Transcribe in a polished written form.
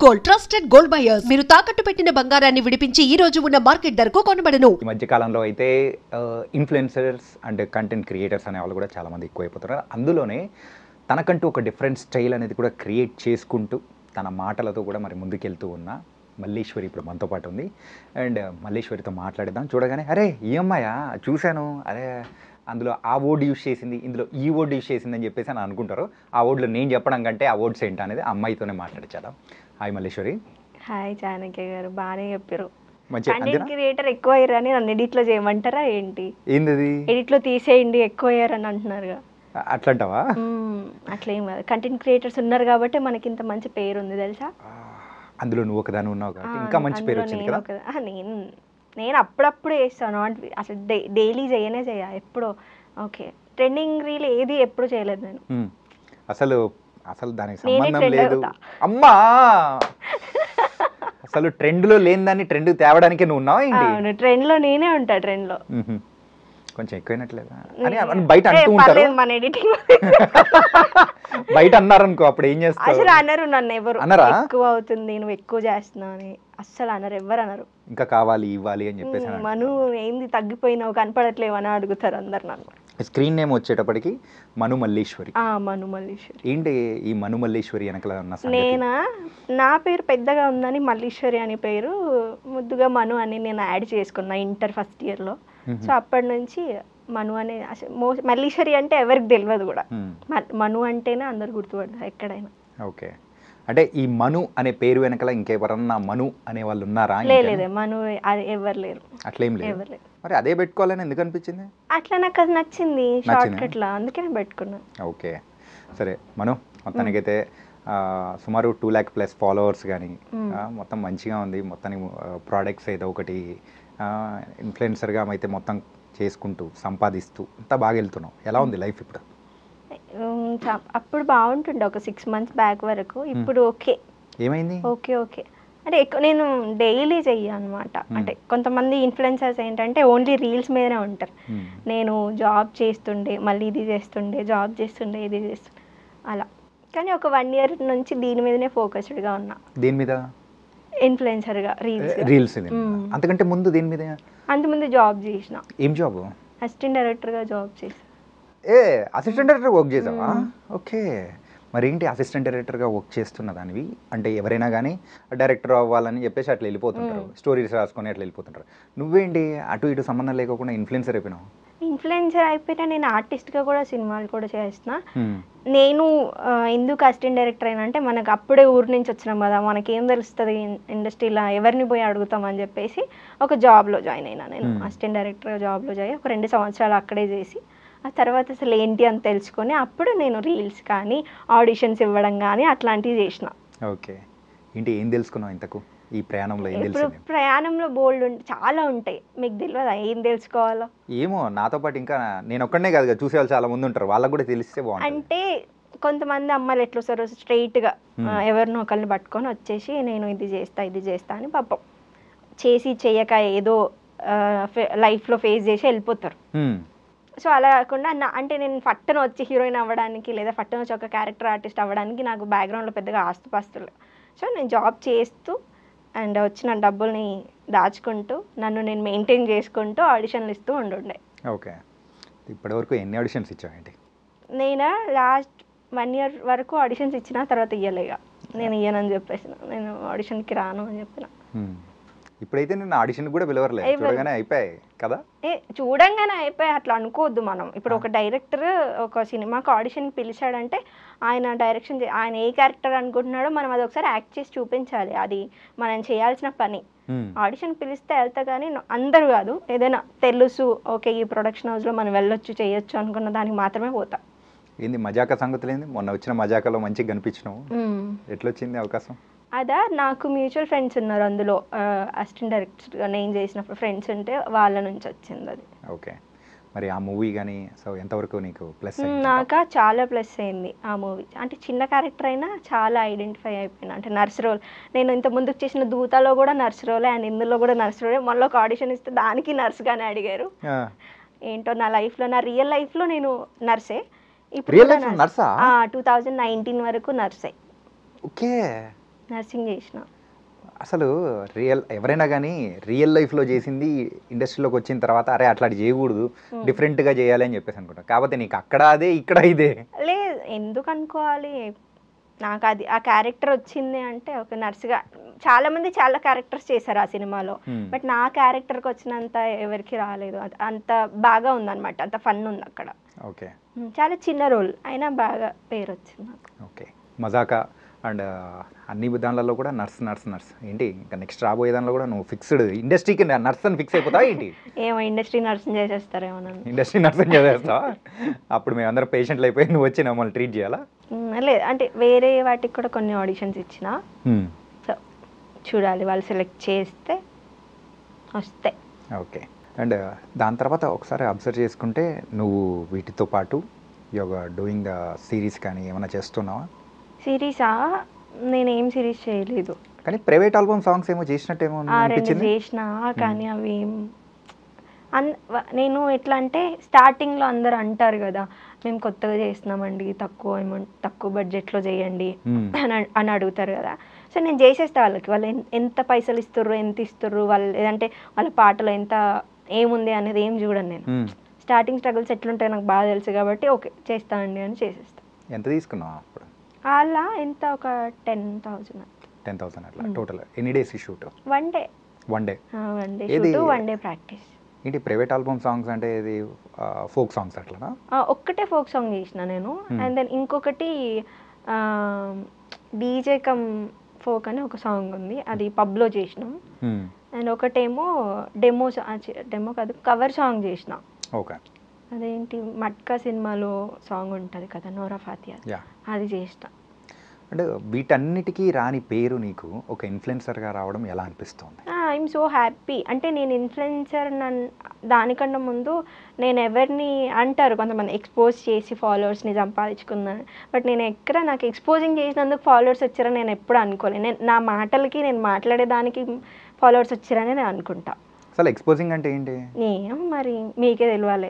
Gold trusted gold buyers మీరు తాకట్టు పెట్టిన బంగారాన్ని విడిపించి ఈ రోజు ఉన్న మార్కెట్ ధరకు కొనబడను. ఈ మధ్య కాలంలో అయితే ఇన్ఫ్లుయెన్సర్స్ అండ్ కంటెంట్ క్రియేటర్స్ అనే వాళ్ళు కూడా చాలా మంది ఎక్కువైపోతున్నారు. అందులోనే తనకంటూ ఒక డిఫరెంట్ స్టైల్ అనేది కూడా క్రియేట్ చేసుకుంటూ తన మాటలతో కూడా మరి ముందుకెళ్తూ ఉన్న మల్లీశ్వరి ఇప్పుడు మనతో పాటు ఉంది. అండ్ మల్లీశ్వరితో మాట్లాడేద్దాం. చూడగానే అరే ఈ అమ్మాయా చూశాను, అరే అందులో ఆ వర్డ్ యూజ్ చేసింది, ఇందులో ఈ వర్డ్ యూజ్ చేసింది అని చెప్పేసి అని అనుకుంటారు. ఆ వర్డ్లో నేను చెప్పడం కంటే ఆ వర్డ్స్ ఏంటి అనేది అమ్మాయితోనే మాట్లాడించాను. హాయ్ మల్లీశ్వరి. హాయ్ చాణక్య గారు, బాగానే చెప్పారు. మంచి కంటెంట్ క్రియేటర్ ఎక్కువ అయ్యారని నన్ను ఎడిట్లో చేయమంటారా ఏంటి? ఏంది ఎడిట్లో తీసేయండి ఎక్కువ అయ్యారని అంటున్నారుగా. అట్లంటావా? అట్లేం కాదు, కంటెంట్ క్రియేటర్స్ ఉన్నారు కాబట్టి మనకి ఇంత మంచి పేరు ఉంది తెలుసా. అందులో నువ్వు ఒకదాని ఉన్నావు కాబట్టి ఇంకా మంచి పేరు వచ్చింది కదా. నేను అప్పుడప్పుడు వేస్తాను, అంటే అసలు డైలీ చేయనే ఎప్పుడో. ఓకే, ట్రెండింగ్ రీల్ ఏది ఎప్పుడు చేయలేదు నేను. అసలు అసలు దానికి సంబంధం లేదు అమ్మా. అసలు ట్రెండ్లో లేని దాన్ని ట్రెండ్ తేవడానికి నువ్వు ఉన్నావా ఏంటి? ట్రెండ్లో నేనే ఉంటా. ట్రెండ్లో కొంచెం ఎక్కువైనట్లేదా అని బయట అంటూ ఉంటారు. మన ఎడిటింగ్ బయట అన్నారు అనుకో, అప్పుడు ఏం చేస్తారు? అసలు అనరు నన్ను ఎవరు. ఎక్కువ అవుతుంది, నువ్వు ఎక్కువ చేస్తున్నావు అని అస్సలు అనరు, ఎవరు అనరు. ఇంకా కావాలి ఇవ్వాలి అని చెప్పేసి మను ఏంది తగ్గిపోయినావు కనపడట్లేవు అని అడుగుతారు అందరు నన్ను. స్క్రీన్ నేమ్ వచ్చేటప్పటికి మను మల్లీశ్వరి. మను మల్లీశ్వరి. ఏంటి ఈ మను మల్లీశ్వరి వెనకల ఉన్న సంగతి? నేనా, నా పేరు పెద్దగా ఉందని మల్లీశ్వరి అని పేరు ముద్దుగా మను అని నేను యాడ్ చేసుకున్నా ఇంటర్ ఫస్ట్ ఇయర్లో. సో అప్పటి నుంచి మను అనే, మల్లీశ్వరి అంటే ఎవరికి తెలియదు కూడా, మను అంటేనే అందరు గుర్తుపడతారు ఎక్కడైనా. ఓకే, అంటే ఈ మను అనే పేరు వెనకాల ఇంకెవరన్నా మను అనే వాళ్ళు ఉన్నారా? లేదు, మను ఎవరు లేరు. అట్లేం లేదు. మరి అదే పెట్టుకోవాలని ఎందుకు అనిపించింది? అట్లా నాకు అది నచ్చింది షార్ట్ కట్ లా, అందుకే నేను పెట్టుకున్నా. ఓకే సరే మను, మొత్తానికైతే సుమారు 2 lakh+ ఫాలోవర్స్ కానీ మొత్తం మంచిగా ఉంది. మొత్తానికి ప్రోడక్ట్స్ ఏదో ఒకటి ఇన్ఫ్లుయెన్సర్గా అయితే మొత్తం చేసుకుంటూ సంపాదిస్తూ అంతా బాగా వెళ్తున్నావు. ఎలా ఉంది లైఫ్ ఇప్పుడు? అప్పుడు బాగుంటుండే ఒక 6 months బ్యాక్ వరకు. ఇప్పుడు ఓకే. ఏమైంది? ఓకే అంటే నేను డైలీ చెయ్యను అనమాట. అంటే కొంతమంది ఇన్ఫ్లుయెన్సర్స్ ఏంటంటే ఓన్లీ రీల్స్ మీదనే ఉంటారు. నేను జాబ్ చేస్తుండే మళ్ళీ ఇది చేస్తుండే, జాబ్ చేస్తుండే ఇది చేస్తుండే అలా. కానీ ఒక 1 year నుంచి దీని మీదనే ఫోకస్డ్గా ఉన్నా. దీని మీద ఇన్ఫ్లుయెన్సర్గా రీల్స్. అంతకంటే ముందు దీని మీద? అంతకుముందు జాబ్ చేసిన. ఏం జాబ్? అసిస్టెంట్ డైరెక్టర్గా జాబ్ చేసిన. అసిస్టెంట్ డైరెక్టర్ వర్క్ చేసావా? ఓకే, మరి ఏంటి అసిస్టెంట్ డైరెక్టర్గా వర్క్ చేస్తున్న దానివి? అంటే ఎవరైనా కానీ డైరెక్టర్ అవ్వాలని చెప్పేసి అట్లా వెళ్ళిపోతుంటారు, స్టోరీస్ రాసుకొని అట్లా వెళ్ళిపోతుంటారు. నువ్వేంటి అటు ఇటు సంబంధం లేకుండా ఇన్ఫ్లుయెన్సర్ అయిపోయినావు? ఇన్ఫ్లుయెన్సర్ అయిపోయినా నేను ఆర్టిస్ట్గా కూడా సినిమాలు కూడా చేస్తున్నా. నేను ఎందుకు అసిస్టెంట్ డైరెక్టర్ అయినా అంటే, మనకు అప్పుడే ఊరి నుంచి వచ్చినాం కదా, మనకేం తెలుస్తుంది ఇండస్ట్రీలో, ఎవరిని పోయి అడుగుతామని చెప్పేసి ఒక జాబ్లో జాయిన్ అయినా. నేను అసిస్టెంట్ డైరెక్టర్ జాబ్లో జాయి ఒక 2 సంవత్సరాలు అక్కడే చేసి, ఆ తర్వాత అసలు ఏంటి అని తెలుసుకొని అప్పుడు నేను రీల్స్ కానీ ఆడిషన్స్ ఇవ్వడం కానీ అట్లాంటివి చేసిన. ఓకే, ఏంటి ఏం తెలుసుకున్నావు ఇంతకు ఈ ప్రయాణంలో? ఇప్పుడు ప్రయాణంలో బోల్డ్ చాలా ఉంటాయి, మీకు తెలియదా ఏం తెలుసుకోవాలో? ఏమో, నాతో పాటు ఇంకా నేను ఒక్కడనే కాదు, చూసే వాళ్ళు చాలా మంది ఉంటారు, వాళ్ళకి కూడా తెలిస్తే బాగుంటుంది. అంటే కొంతమంది అమ్మాయిలు ఎట్లా వస్తారు, స్ట్రైట్గా ఎవరినో ఒకరిని పట్టుకొని వచ్చేసి నేను ఇది చేస్తా అని పాపం చేసి చేయక ఏదో లైఫ్లో ఫేస్ చేసి వెళ్ళిపోతారు. సో అలా కాకుండా అంటే నేను ఫట్టను వచ్చి హీరోయిన్ అవ్వడానికి లేదా ఫట్టను వచ్చి ఒక క్యారెక్టర్ ఆర్టిస్ట్ అవ్వడానికి నాకు బ్యాక్గ్రౌండ్లో పెద్దగా ఆస్తుపాస్తులు. సో నేను జాబ్ చేస్తూ అండ్ వచ్చిన డబ్బుల్ని దాచుకుంటూ నన్ను నేను మెయింటైన్ చేసుకుంటూ ఆడిషన్లు ఇస్తూ ఉండే. ఓకే, ఇప్పటివరకు ఎన్ని ఆడిషన్స్ ఇచ్చావేంటి? నేను లాస్ట్ 1 year వరకు ఆడిషన్స్ ఇచ్చిన తర్వాత ఇయ్యలేగా, నేను ఇయ్యనని చెప్పేసిన, నేను ఆడిషన్కి రాను అని చెప్పిన. ఇప్పుడైతే నేను ఆడిషన్ కూడా పిలవరలేదు, చూడగానే అయిపోయాయి కదా? చూడంగానే అయిపోయాయి అట్లా అనుకోవద్దు మనం. ఇప్పుడు ఒక డైరెక్టర్ ఒక సినిమాకి ఆడిషన్కి పిలిచాడంటే ఆయన డైరెక్షన్ ఆయన ఏ క్యారెక్టర్ అనుకుంటున్నాడో మనం అది ఒకసారి యాక్ట్ చేసి చూపించాలి, అది మనం చేయాల్సిన పని. ఆడిషన్ పిలిస్తే వెళ్తా కానీ అందరూ కాదు, ఏదైనా తెలుసు ఓకే ఈ ప్రొడక్షన్ హౌస్లో మనం వెళ్ళొచ్చు చేయొచ్చు అనుకున్న దానికి మాత్రమే పోతా. ఏంది మజాకా సంగతులు ఏంది? మొన్న వచ్చిన మజాకాలో మంచిగా కనిపించినావు, ఎట్లొచ్చింది అవకాశం? అదా, నాకు మ్యూచువల్ ఫ్రెండ్స్ ఉన్నారు అందులో, అసిస్టెంట్ డైరెక్టర్గా నేను చేసినప్పుడు ఫ్రెండ్స్ ఉంటే వాళ్ళ నుంచి వచ్చింది అది. ఓకే, మరి ఆ మూవీ కానీ సో ఎంతవరకు నీకు ప్లస్? నాకు చాలా ప్లస్ అయింది ఆ మూవీ. అంటే చిన్న క్యారెక్టర్ అయినా చాలా ఐడెంటిఫై అయిపోయినా. అంటే నర్స్ రోల్, నేను ఇంత ముందుకు చేసిన దూతలో కూడా నర్స్ రోలే అండ్ ఇందులో కూడా నర్స్ రోలే. మళ్ళీ ఒక ఆడిషన్ ఇస్తే దానికి నర్స్గానే అడిగారు. ఏంటో నా లైఫ్లో, నా రియల్ లైఫ్లో నేను నర్సే. ఇప్పుడు 2019 వరకు నర్సే. ఓకే, నర్సింగ్ చేసిన. అసలు ఎవరైనా కానీ రియల్ లైఫ్లో చేసింది ఇండస్ట్రీలోకి వచ్చిన తర్వాత అరే అట్లాంటి చేయకూడదు, డిఫరెంట్గా చేయాలి అని చెప్పేసి అనుకుంటా. కాకపోతే నీకు అక్కడ అదే ఇక్కడ ఇదే. లేదు, ఎందుకు అనుకోవాలి, నాకు అది ఆ క్యారెక్టర్ వచ్చింది అంటే ఒక నర్సుగా. చాలామంది చాలా క్యారెక్టర్స్ చేశారు ఆ సినిమాలో, బట్ నా క్యారెక్టర్కి వచ్చినంత ఎవరికి రాలేదు. అంత బాగా ఉందన్నమాట, అంత ఫన్ ఉంది అక్కడ. ఓకే, చాలా చిన్న రోల్ అయినా బాగా పేరు వచ్చింది నాకు. ఓకే. మజాకా అండ్ అన్ని దానిలలో కూడా నర్స్ ఏంటి ఇంకా నెక్స్ట్ రాబోయే దానిలో కూడా నువ్వు ఫిక్స్డ్ ఇండస్ట్రీకి నర్స్ అని ఫిక్స్ అయిపోతావా ఏంటి? ఏమో ఇండస్ట్రీ నర్సింగ్ చేసేస్తారేమో నన్ను. ఇండస్ట్రీ నర్సింగ్ చేసేస్తావా? అప్పుడు మేము అందరం పేషెంట్లు అయిపోయి నువ్వు వచ్చి మమ్మల్ని ట్రీట్ చేయాలా? లేదు, అంటే వేరే వాటికి కూడా కొన్ని ఆడిషన్స్ ఇచ్చిన. సో చూడాలి, వాళ్ళు సెలెక్ట్ చేస్తే వస్తాయి. ఓకే. అండ్ దాని తర్వాత ఒకసారి అబ్జర్వ్ చేసుకుంటే నువ్వు వీటితో పాటు యోగా డూయింగ్ ద సిరీస్ కానీ ఏమైనా చేస్తున్నావా? సిరీసా? నేనేం సిరీస్ చేయలేదు, కానీ ప్రైవేట్ ఆల్బమ్ సాంగ్స్ ఏమో చేసినట్టేమో 2 అనిపించింది. చేసిన. కానీ అవి నేను ఎట్లా అంటే స్టార్టింగ్లో అందరు అంటారు కదా, మేము కొత్తగా చేస్తున్నామండి, తక్కువ బడ్జెట్లో చేయండి అని అడుగుతారు కదా. సో నేను చేసేస్తా వాళ్ళకి, వాళ్ళు ఎంత పైసలు ఇస్తుర్రు, ఎంత ఇస్తుర్రు, వాళ్ళు లేదంటే వాళ్ళ పాటలో ఎంత ఏముంది అనేది ఏం చూడను నేను. స్టార్టింగ్ స్ట్రగుల్స్ ఎట్లుంటాయో నాకు బాగా తెలుసు కాబట్టి ఓకే చేస్తానండి అని చేసేస్తా. ఎంత తీసుకున్నావు అప్పుడు? అలా ఎంత ఒక 10,000. 10,000 అట్లా టోటల్. ఎన్ని days shoot? 1 day. 1 day shoot, 1 day practice. ఏంటి ప్రైవేట్ ఆల్బమ్ సాంగ్స్ అంటే ఇది ఫోక్ సాంగ్స్ అట్లా? ఒక్కటే ఫోక్ సాంగ్ చేసిన నేను. అండ్ దెన్ ఇంకొకటి డీజే కమ్ ఫోక్ అని ఒక సాంగ్ ఉంది, అది పబ్లో చేసినాం. అండ్ ఒకటేమో డెమో కాదు, కవర్ సాంగ్ చేసిన. ఓకే. అదేంటి మట్కా సినిమాలో సాంగ్ ఉంటుంది కదా, నోరా ఫాతియా, అది చేసిన. అంటే వీటన్నిటికీ రాని పేరు నీకు ఒక ఇన్ఫ్లుయెన్సర్గా రావడం ఎలా అనిపిస్తుంది? I'm so happy. అంటే నేను ఇన్ఫ్లుయెన్సర్ దానికన్నా ముందు నేను ఎవరిని అంటారు కొంతమంది ఎక్స్పోజ్ చేసి ఫాలోవర్స్ని సంపాదించుకున్నాను, బట్ నేను ఎక్కడ నాకు ఎక్స్పోజింగ్ చేసినందుకు ఫాలోవర్స్ వచ్చారని నేను ఎప్పుడు అనుకోలేదు. నా మాటలకి, నేను మాట్లాడేదానికి ఫాలోవర్స్ వచ్చారని నేను అనుకుంటా. అసలు ఎక్స్పోజింగ్ అంటే ఏంటి? ఏం మరి మీకే తెలియాలి.